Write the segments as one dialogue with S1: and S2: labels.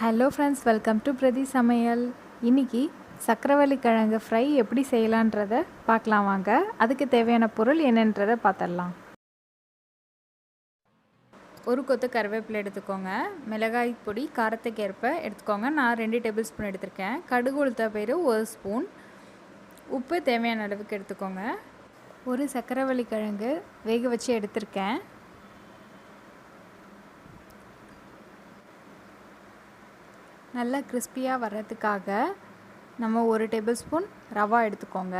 S1: Hello friends, welcome to பிரதி சமையல். இன்றைக்கி சக்கரவள்ளி கிழங்கு ஃப்ரை எப்படி செய்யலான்றதை பார்க்கலாம் வாங்க. அதுக்கு தேவையான பொருள் என்னன்றதை பார்த்துடலாம். ஒரு கொத்து கருவேப்பிலை எடுத்துக்கோங்க. மிளகாய் பொடி காரத்துக்கு ஏற்ப எடுத்துக்கோங்க. நான் 2 டேபிள் ஸ்பூன் எடுத்திருக்கேன். கடுகு உளுத்த பயிறு 1 ஸ்பூன். உப்பு தேவையான அளவுக்கு எடுத்துக்கோங்க. ஒரு சக்கரவள்ளி கிழங்கு வேக வச்சு எடுத்திருக்கேன். நல்லா கிறிஸ்பியாக வர்றதுக்காக நம்ம 1 டேபிள் ஸ்பூன் ரவா எடுத்துக்கோங்க.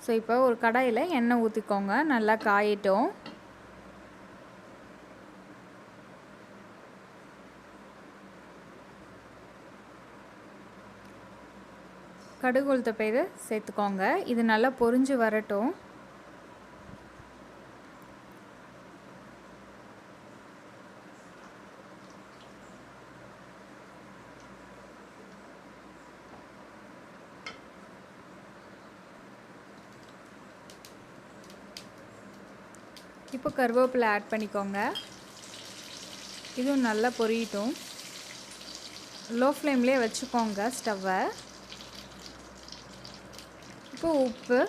S1: ஸோ இப்போ ஒரு கடாயில் எண்ணெய் ஊற்றிக்கோங்க. நல்லா காயட்டும். கடுகு உளுத்த பயிறு சேர்த்துக்கோங்க. இது நல்லா பொரிஞ்சு வரட்டும். இப்போ கருவேப்பிலை ஆட் பண்ணிக்கோங்க. இதுவும் நல்லா பொரியட்டும். லோ ஃப்ளேம்லேயே வச்சுக்கோங்க ஸ்டவ்வை. இப்போ உப்பு,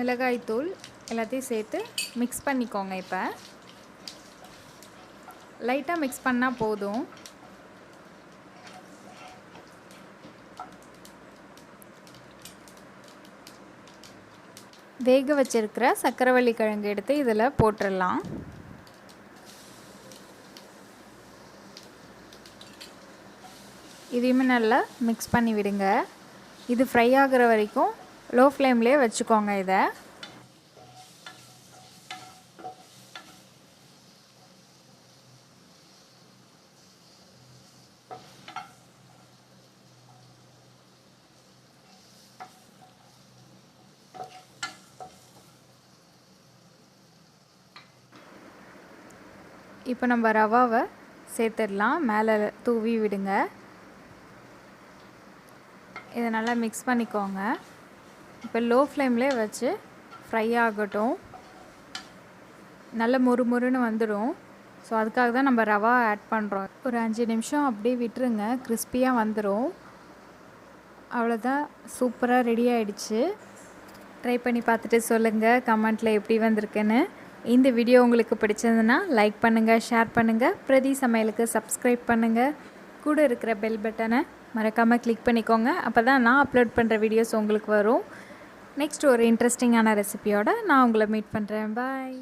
S1: மிளகாய்த்தூள் எல்லாத்தையும் சேர்த்து மிக்ஸ் பண்ணிக்கோங்க. இப்போ லைட்டாக மிக்ஸ் பண்ணால் போதும். வேக வச்சிருக்கிற சக்கரவள்ளி கிழங்கு எடுத்து இதில் போட்டுடலாம். இதையுமே நல்லா மிக்ஸ் பண்ணி விடுங்க. இது ஃப்ரை ஆகிற வரைக்கும் லோ ஃப்ளேம்லேயே வச்சுக்கோங்க. இதை இப்போ நம்ம ரவாவை சேர்த்துடலாம். மேலே தூவி விடுங்க. இதை நல்லா மிக்ஸ் பண்ணிக்கோங்க. இப்போ லோ ஃப்ளேம்லேயே வச்சு ஃப்ரை ஆகட்டும். நல்ல முறுமுறுன்னு வந்துடும். ஸோ அதுக்காக தான் நம்ம ரவா ஆட் பண்ணுறோம். ஒரு 5 நிமிஷம் அப்படியே விட்டுருங்க. கிறிஸ்பியாக வந்துடும். அவ்வளோதான், சூப்பராக ரெடி ஆகிடுச்சு. ட்ரை பண்ணி பார்த்துட்டு சொல்லுங்கள் கமெண்ட்டில் எப்படி வந்திருக்குன்னு. இந்த வீடியோ உங்களுக்கு பிடிச்சதுன்னா லைக் பண்ணுங்கள், ஷேர் பண்ணுங்கள். பிரதி சமையலுக்கு சப்ஸ்கிரைப் பண்ணுங்கள். கூட இருக்கிற பெல் பட்டனை மறக்காமல் கிளிக் பண்ணிக்கோங்க. அப்போ தான் நான் அப்லோட் பண்ணுற வீடியோஸ் உங்களுக்கு வரும். நெக்ஸ்ட் ஒரு இன்ட்ரெஸ்டிங்கான ரெசிபியோடு நான் உங்களை மீட் பண்ணுறேன். பாய்.